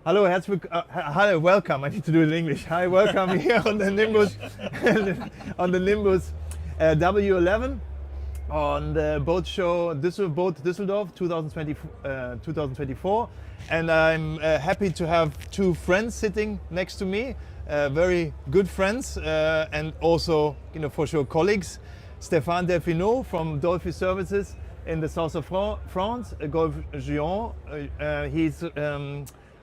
Hallo, hello, welcome. I need to do it in English. Hi, welcome here on the Nimbus, on the Nimbus W11 on the boat show Düsseldorf 2024. And I'm happy to have two friends sitting next to me, very good friends, and also, for sure, colleagues. Stéphane Delphinot from Dolphy Services in the south of France, Golfe Juan. He's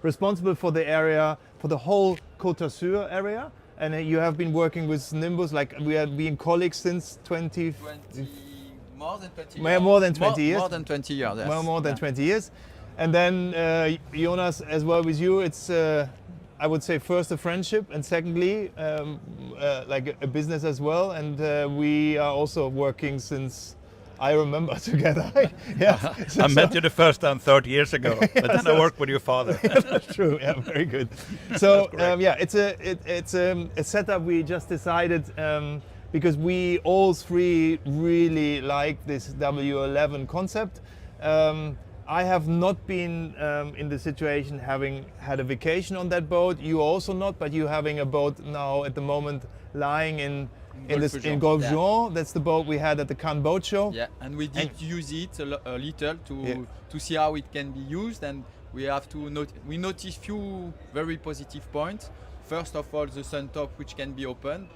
responsible for the area, for the whole Côte d'Azur area. And you have been working with Nimbus, like we have been colleagues since more than 20 years. More than 20 years. More than 20 years, yes. Well, more than 20 years. And then Jonas, as well with you, it's, I would say, first a friendship, and secondly, like a business as well. And we are also working since I remember together. Yeah. I met you the first time 30 years ago, but then I worked with your father. Yeah, that's true. Yeah, very good. So yeah, it's a setup we just decided because we all three really like this W11 concept. I have not been in the situation having had a vacation on that boat. You also not, but you having a boat now at the moment lying in Golfe Juan. That's the boat we had at the Cannes Boat Show. Yeah, and we did use it a little to see how it can be used, and we have to we noticed few very positive points. First of all, the sun top, which can be opened.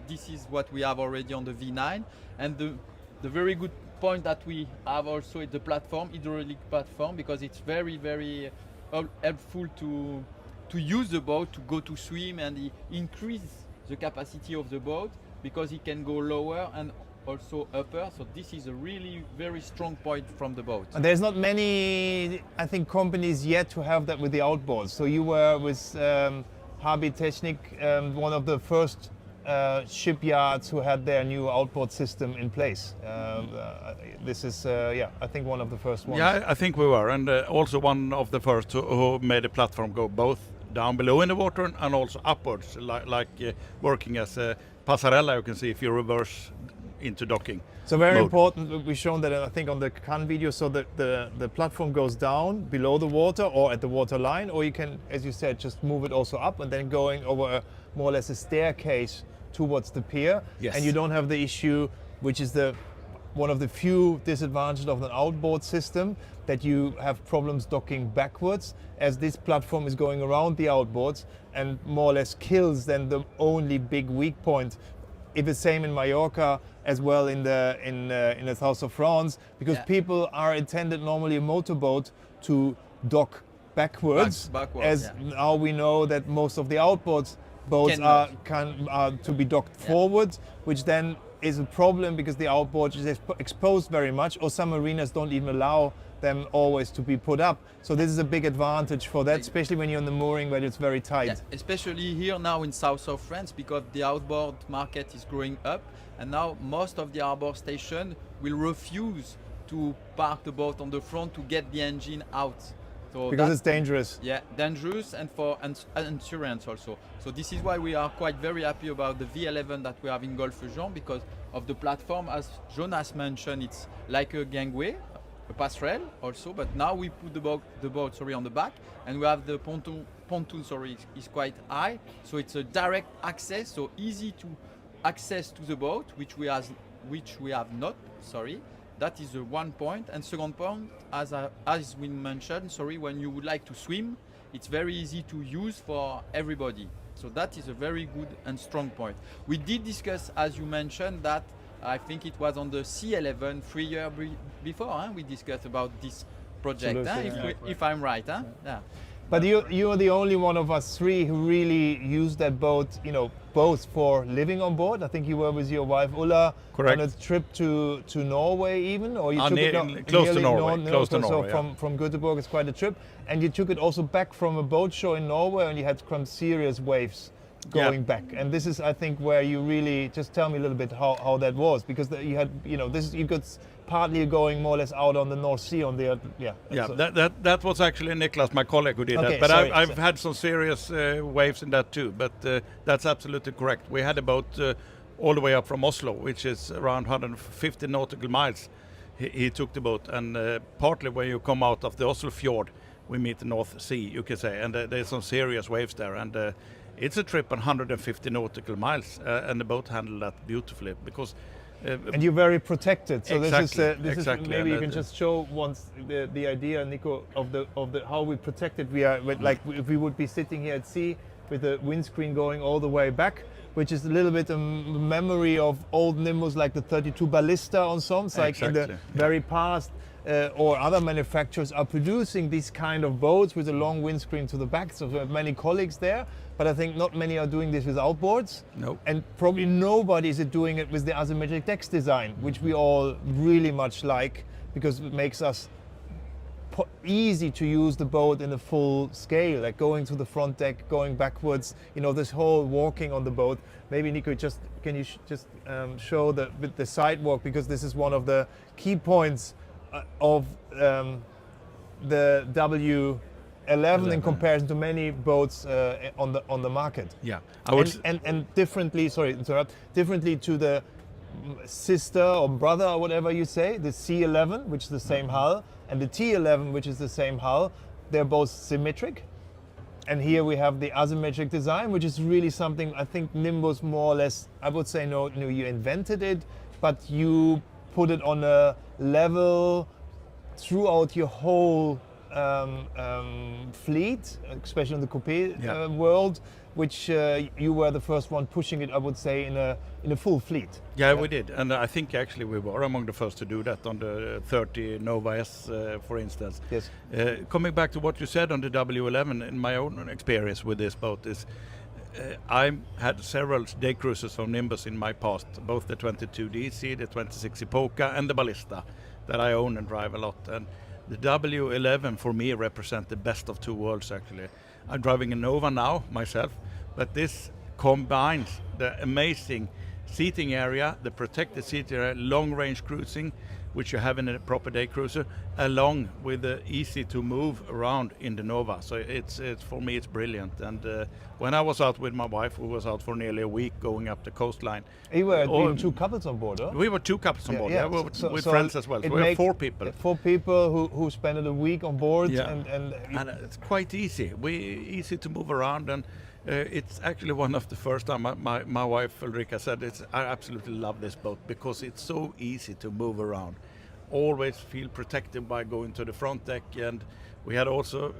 This is what we have already on the V9, and the very good point that we have also is the platform, hydraulic platform, because it's very helpful to use the boat to go to swim and increase the capacity of the boat, because it can go lower and also upper. So this is a really very strong point from the boat. And there's not many, I think, companies yet to have that with the outboards. So you were with HB Technik, one of the first shipyards who had their new outboard system in place. This is, yeah, I think one of the first ones. Yeah, I think we were, and also one of the first who made the platform go both down below in the water and also upwards, like working as a passerella, you can see if you reverse into docking. So very mode. important, we've shown that I think on the Cannes video, so that the platform goes down below the water or at the water line, or you can, as you said, just move it also up and then going over more or less a staircase towards the pier. Yes. And you don't have the issue, which is one of the few disadvantages of an outboard system, that you have problems docking backwards, as this platform is going around the outboards and more or less kills then the only big weak point. It's the same in Mallorca as well in the south of France, because people are intended normally a motorboat to dock backwards. As now we know that most of the outboards boats are to be docked forwards, which then is a problem because the outboard is exposed very much, or some marinas don't even allow them always to be put up. So this is a big advantage for that, especially when you're on the mooring where it's very tight. Yeah, especially here now in south of France, because the outboard market is growing up, and now most of the harbor station will refuse to park the boat on the front to get the engine out. So because it's dangerous. Yeah, dangerous, and for insurance also. So this is why we are quite very happy about the V11 that we have in Golfe Juan, because of the platform. As Jonas mentioned, it's like a gangway, a passerelle also, but now we put the boat on the back, and we have the pontoon is quite high, so it's a direct access, so easy to access to the boat, which we have not. That is the one point. And second point, as we mentioned, when you would like to swim, it's very easy to use for everybody. So that is a very good and strong point. We did discuss, as you mentioned, that I think it was on the C11 3 years before, we discussed about this project, if I'm right. Yeah. But you are the only one of us three who really used that boat, both for living on board. I think you were with your wife Ulla. Correct. On a trip to Norway even, or you took it close to Norway. Close to Norway. So from Göteborg, it's quite a trip, and you took it also back from a boat show in Norway, and you had some serious waves going back. And this is, I think, where you really just tell me a little bit how that was, because you had, you got partly going more or less out on the North Sea on the that was actually Niklas, my colleague, who did that. But I've had some serious waves in that too. But that's absolutely correct. We had a boat all the way up from Oslo, which is around 150 nautical miles. He took the boat, and partly when you come out of the Oslo fjord, we meet the North Sea, you could say, and there's some serious waves there, and it's a trip on 150 nautical miles, and the boat handled that beautifully because. And you're very protected. So exactly, this is maybe you can just show once the idea, Nico, of the how we protected. We are like if we would be sitting here at sea with the windscreen going all the way back, which is a little bit a memory of old Nimbus, like the 32 Ballista on some, like in the very past. Or other manufacturers are producing these kind of boats with a long windscreen to the back. So we have many colleagues there, but I think not many are doing this with outboards. No. And probably nobody is doing it with the asymmetric decks design, which we all really much like because it makes us easy to use the boat in a full scale, like going to the front deck, going backwards, this whole walking on the boat. Maybe Nico, can you show the sidewalk, because this is one of the key points of the W11 in comparison to many boats on the market. Yeah, and differently. Sorry, interrupt. Differently to the sister or brother or whatever you say, the C11, which is the same hull, and the T11, which is the same hull. They're both symmetric. And here we have the asymmetric design, which is really something I think Nimbus more or less, I would say, no, you invented it, but you put it on a level throughout your whole fleet, especially in the coupe world, which you were the first one pushing it, I would say, in a full fleet. Yeah, we did, and I think actually we were among the first to do that on the 30 Nova S, for instance. Yes. Coming back to what you said on the W11, in my own experience with this boat is, I had several day cruisers from Nimbus in my past, both the 22 DC, the 26 Epoca, and the Ballista that I own and drive a lot. And the W11 for me represent the best of two worlds, actually. I'm driving a Nova now myself, but this combines the amazing seating area, the protected seating area, long range cruising, which you have in a proper day cruiser, along with the easy to move around in the Nova. So it's for me it's brilliant. And when I was out with my wife, we was out for nearly a week going up the coastline. You were two couples on board, huh? We were two couples on board, with friends as well. So we were 4 people. 4 people who spent a week on board, and it's quite easy. Easy to move around, and it's actually one of the first time my wife Ulrika said I absolutely love this boat because it's so easy to move around. Always feel protected by going to the front deck, and we had also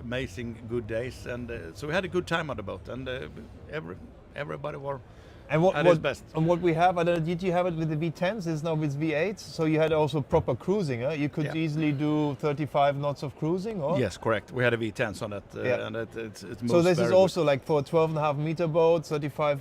amazing good days, and so we had a good time on the boat, and everybody had his best. And what we have, I don't know, did you have it with the V10s? It's now with V8s, so you had also proper cruising, huh? You could easily do 35 knots of cruising, or? Yes, correct. We had a V10s on that, and it moves so this is also good. like for a 12.5 meter boat, 35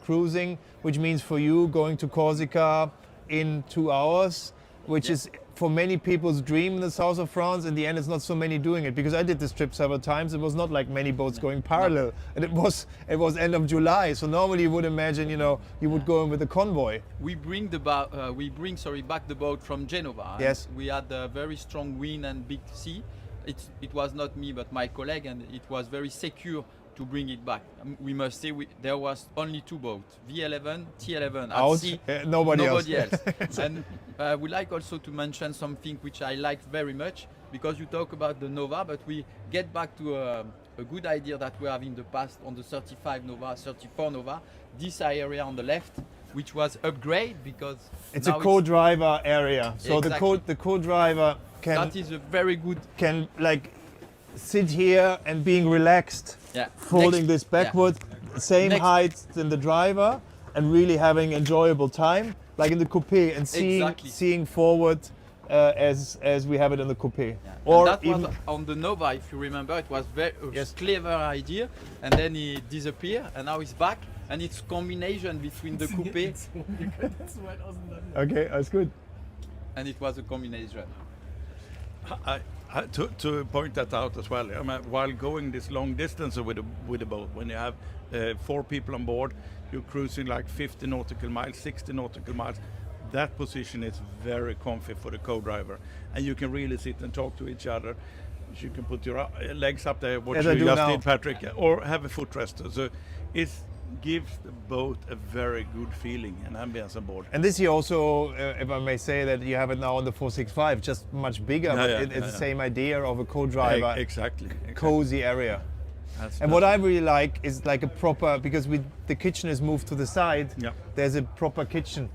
cruising, which means for you going to Corsica in 2 hours, which is for many people's dream in the south of France. In the end, it's not so many doing it, because I did this trip several times. It was not like many boats going parallel, and it was end of July. So normally you would imagine, you would go in with a convoy. We bring back the boat from Genova. Yes. We had a very strong wind and big sea. It was not me but my colleague, and it was very secure to bring it back. We must say there was only 2 boats, V11, T11 at sea, nobody else. And we like also to mention something which I like very much, because you talk about the Nova, but we get back to a good idea that we have in the past on the 35 Nova, 34 Nova, this area on the left, which was upgrade because it's a co-driver area. So exactly. the co-driver that is a very good can sit here and being relaxed, folding this backward, same height than the driver, and really having enjoyable time, like in the coupe, and seeing forward as we have it in the coupe. Yeah. Or and that even was on the Nova, if you remember, it was very clever idea, and then he disappeared, and now he's back, and it's combination between the coupe. Okay, that's good. And it was a combination. To point that out as well, I mean, while going this long distance with a boat, when you have 4 people on board, you're cruising like 50 nautical miles, 60 nautical miles. That position is very comfy for the co-driver, and you can really sit and talk to each other. You can put your legs up there, what you just did, Patrick, or have a footrest. So it's gives the boat a very good feeling and ambience on board. And this year also, if I may say that you have it now on the 465, just much bigger, but it's the same idea of a co-driver, exactly. cozy area. That's What I really like is like a proper, because the kitchen is moved to the side, there's a proper kitchen,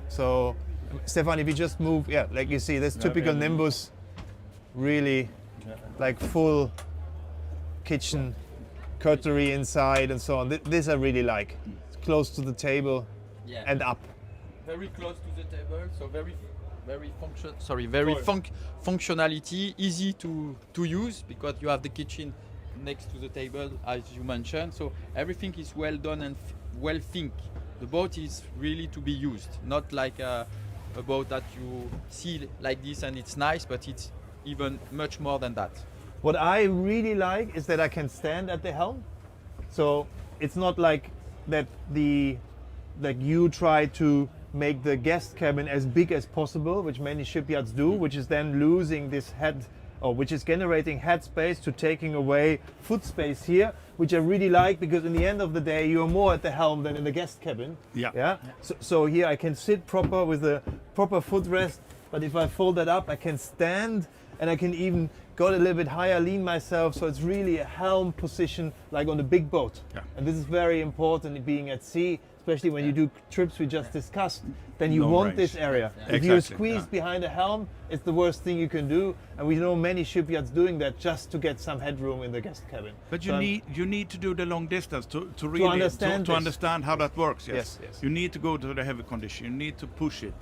So, Stefan, if you just move, like you see, this typical Nimbus, really like full kitchen, cutlery inside and so on. This I really like. It's close to the table and up. Very close to the table, so very functionality, easy to use because you have the kitchen next to the table as you mentioned. So everything is well done and well think. The boat is really to be used, not like a boat that you see like this and it's nice, but it's even much more than that. What I really like is that I can stand at the helm. So it's not like that you try to make the guest cabin as big as possible, which many shipyards do, which is then losing this head, or which is generating head space to taking away foot space here, which I really like because in the end of the day you're more at the helm than in the guest cabin. So here I can sit proper with a proper footrest, but if I fold that up I can stand and I can even go a little bit higher, lean myself, so it's really a helm position like on a big boat. And this is very important being at sea, especially when you do trips we just discussed, then you want this area. If you're squeezed behind a helm, it's the worst thing you can do, and we know many shipyards doing that just to get some headroom in the guest cabin. But you need to do the long distance to really understand how that works. Yes. You need to go to the heavy condition, you need to push it.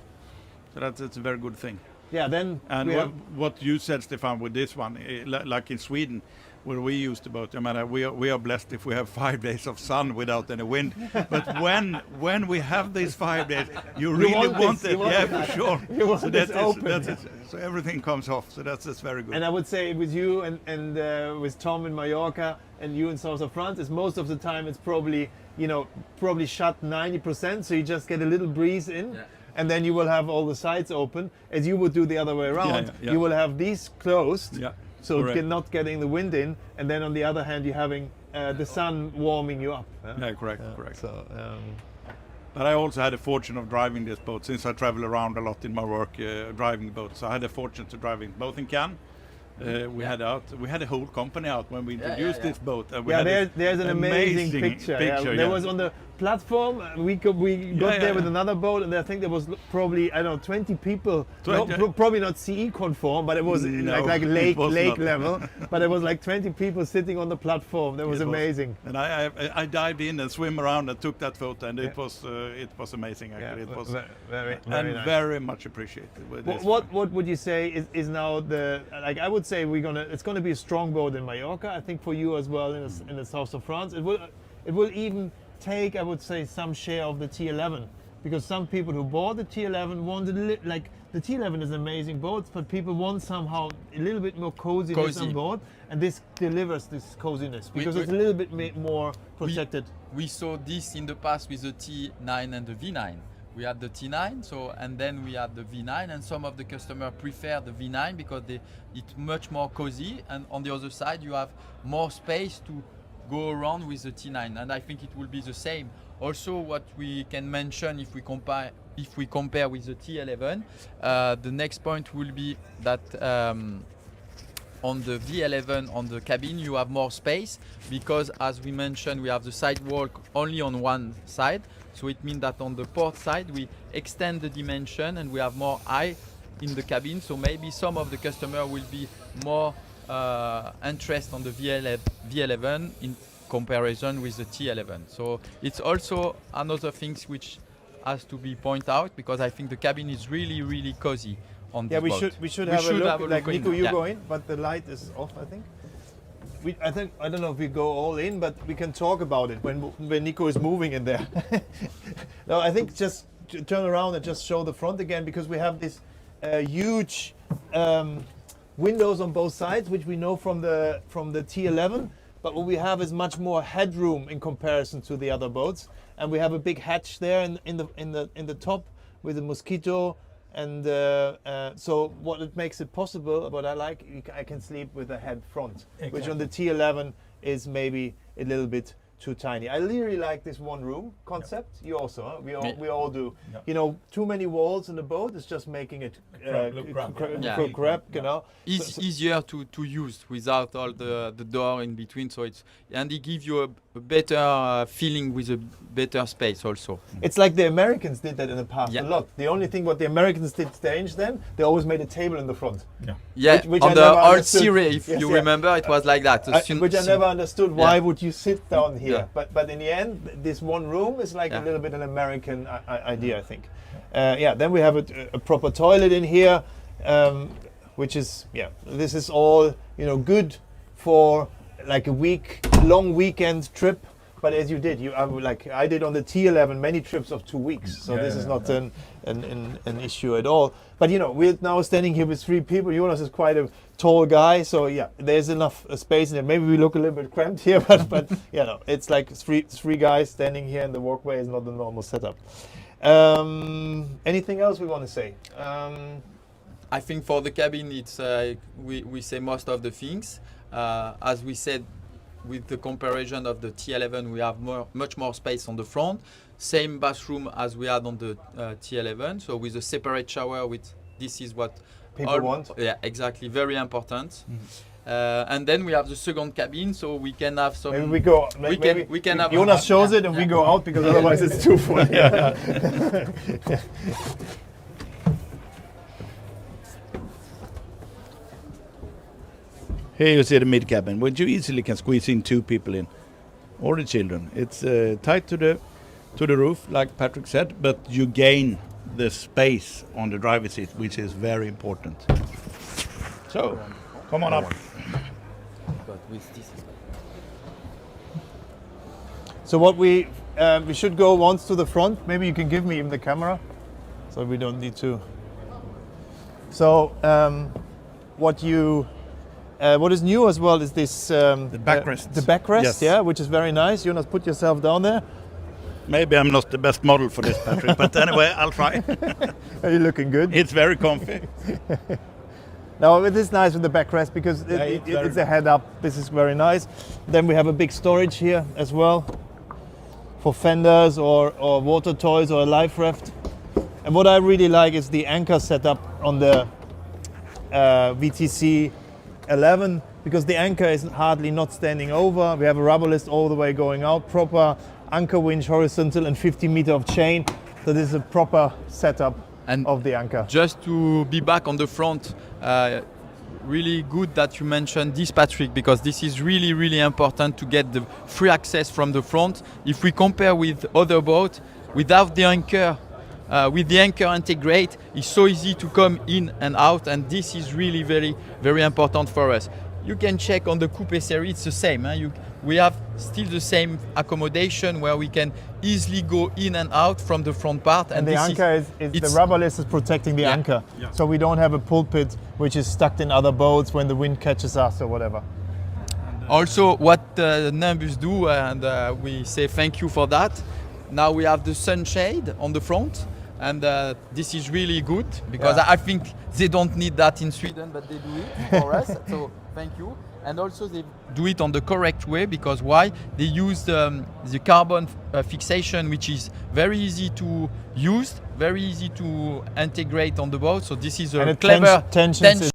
So that's a very good thing. What you said, Stefan, with this one, like in Sweden, where we used the boat, I mean, we are blessed if we have 5 days of sun without any wind. But when we have these 5 days, you really want it. For sure. So that's it. So everything comes off. So that's very good. And I would say with you and with Tom in Mallorca and you in south of France, is most of the time it's probably shut 90%. So you just get a little breeze in. And then you will have all the sides open, as you would do the other way around. You will have these closed, so not getting the wind in, and then on the other hand, you're having the sun warming you up. Correct. So, but I also had the fortune of driving this boat, since I travel around a lot in my work driving boats. So I had the fortune to driving both in Cannes. We had a whole company out when we introduced this boat. There's an amazing picture. There was on the platform. We got there with another boat, and I think there was probably 20 people. Probably not CE conform, but it was like lake level. But it was like 20 people sitting on the platform. That was amazing. And I dived in and swim around and took that photo, and it was amazing actually. It was very nice. Very much appreciated. What would you say is now I would say it's gonna be a strong boat in Mallorca. I think for you as well in the south of France. It will even take, I would say, some share of the T11, because some people who bought the T11 wanted the T11 is an amazing boat, but people want somehow a little bit more coziness on board, and this delivers this coziness because it's a little bit more protected. We saw this in the past with the T9 and the V9. We had the T9, and then we had the V9, and some of the customers prefer the V9 because it's much more cozy, and on the other side you have more space to go around with the T9, and I think it will be the same. Also, what we can mention if we compare with the T11, the next point will be that on the V11 on the cabin you have more space, because as we mentioned we have the sidewalk only on one side, so it means that on the port side we extend the dimension and we have more height in the cabin, so maybe some of the customer will be more interest on the V11 in comparison with the T11. So it's also another thing which has to be pointed out, because I think the cabin is really cozy on this boat. We should have a look. Like Nico, you go in, but the light is off, I think. I don't know if we go all in, but we can talk about it when Nico is moving in there. No, I think just turn around and just show the front again, because we have this huge windows on both sides, which we know from the T11. But what we have is much more headroom in comparison to the other boats, and we have a big hatch there in the top with a mosquito, and so what it makes it possible. What I can sleep with the head front, which on the T11 is maybe a little bit too tiny. I really like this one room concept. You also, huh? We all do. Yeah. You know, too many walls in the boat is just making it look cramped. Yeah. crap, you know. Easier to use without all the door in between, so it gives you a better feeling with a better space also. It's like the Americans did that in the past Yeah. a lot. The only thing what the Americans did strange then, they always made a table in the front. Yeah, Which on I the never old understood. series, if Yes, you yeah. remember, it was like that. Which I never understood. Why Yeah. would you sit down here? Yeah. But in the end, this one room is like a Yeah. little bit an American idea, I think. Then we have a proper toilet in here, which is this is all good for like a long weekend trip. But as you did, I did on the T11 many trips of 2 weeks, so this is not an issue at all. But we're now standing here with 3 people. Jonas is quite a tall guy, so there's enough space in there. Maybe we look a little bit cramped here, but it's like three guys standing here, and the walkway is not the normal setup. Anything else we want to say? I think for the cabin, it's we say most of the things. As we said, with the comparison of the T11, we have much more space on the front. Same bathroom as we had on the T11. So with a separate shower, this is what People want. Yeah, exactly. Very important. And then we have the second cabin, so we can have some. Maybe we go. We can have. Jonas shows it, and we go out because otherwise it's too full. Here you see the mid cabin, which you easily can squeeze in 2 people in, or the children. It's tight to the roof, like Patrick said, but you gain the space on the driver's seat, which is very important. So, come on up. But with this. So what we should go once to the front. Maybe you can give me even the camera, so we don't need to. So what is new as well is this The backrest. the backrest, Yes. which is very nice. Jonas, put yourself down there. Maybe I'm not the best model for this, Patrick, but anyway, I'll try. Are you looking good? It's very comfy. No, it is nice with the backrest because it's a head up. This is very nice. Then we have a big storage here as well for fenders or water toys or a life raft. And what I really like is the anchor setup on the VTC 11, because the anchor is hardly not standing over. We have a rubber list all the way going out, proper anchor winch, horizontal, and 50 meter of chain. So this is a proper setup of the anchor. Just to be back on the front, really good that you mentioned this, Patrick, because this is really, really important to get the free access from the front. If we compare with other boats, without the anchor, with the anchor integrate, it's so easy to come in and out, and this is really very, very important for us. You can check on the coupe series, it's the same. We have still the same accommodation where we can easily go in and out from the front part. And the anchor is the rubber list is protecting the anchor. Yeah. So we don't have a pulpit which is stuck in other boats when the wind catches us or whatever. Also, what Nimbus do, and we say thank you for that. Now we have the sunshade on the front, and this is really good because I think they don't need that in Sweden, but they do it for us. So thank you. And also they do it on the correct way, because why? They use the carbon fixation, which is very easy to use, very easy to integrate on the boat. So this is a clever tension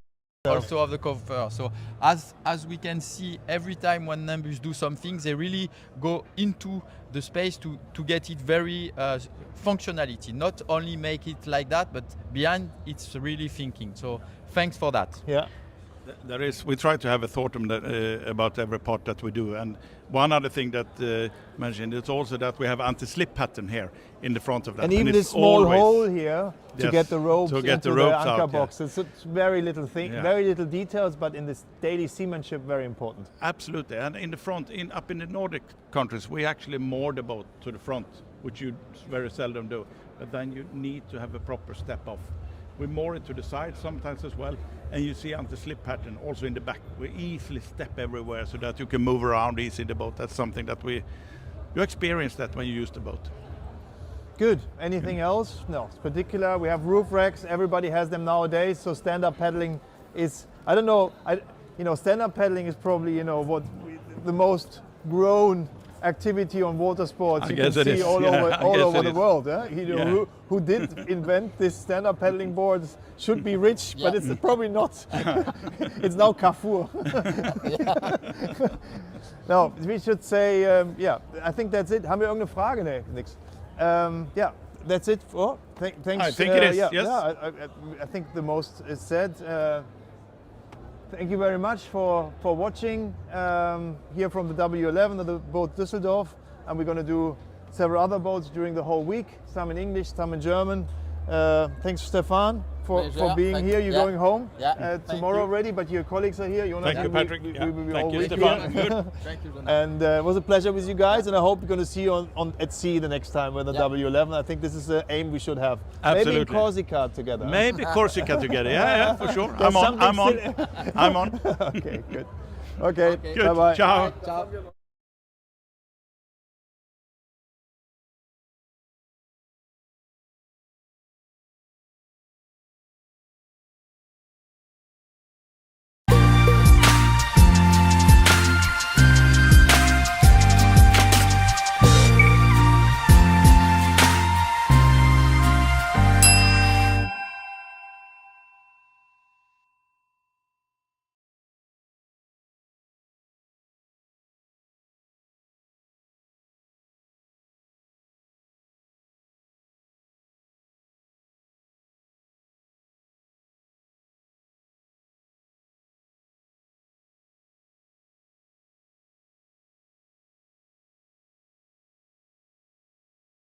also of the cover. So as we can see, every time when Nimbus do something, they really go into the space to get it very functionality. Not only make it like that, but behind it's really thinking. So thanks for that. Yeah. We try to have a thought about every part that we do, and one other thing that mentioned is also that we have anti-slip pattern here in the front of that. And even this small hole here to get the ropes into the anchor box. It's very little very little details, but in this daily seamanship, very important. Absolutely, and in the front, up in the Nordic countries, we actually moor the boat to the front, which you very seldom do. But then you need to have a proper step off. We moor it to the side sometimes as well, and you see anti-slip pattern also in the back. We easily step everywhere so that you can move around easy in the boat. That's something that you experience that when you use the boat. Good. Anything else? No, it's particular. We have roof racks. Everybody has them nowadays. So stand-up paddling is, I don't know, stand-up paddling is probably, the most grown activity on water sports I you guess can it see is. all Yeah, over I all guess over it the is. world. You know, Yeah. who did invent this stand-up paddling boards should be rich, but it's probably not. It's now Carrefour. No, we should say, yeah, I think that's it. Haben wir irgendeine Frage? Nee, nix. Yeah, that's it. Oh, thanks. I think it is, Yeah, yes. yeah, I think the most is said. Thank you very much for watching here from the W11 of the boat Düsseldorf, and we're going to do several other boats during the whole week, some in English, some in German. Thanks Stefan for being Thank here. you. You're going home Thank tomorrow you. already, but your colleagues are here. Thank you, Patrick. We Yeah. will be all Thank you, week Stefan. here. Good. Thank you, Jonas. And it was a pleasure with you guys, and I hope we're going to see you at sea the next time with the W11. I think this is the aim we should have. Maybe in Absolutely. Corsica together. Maybe Corsica together. Yeah, for sure. There's I'm on. something I'm on. still- I'm on. Okay, good. Okay, Okay. Good. bye-bye. Ciao. Ciao.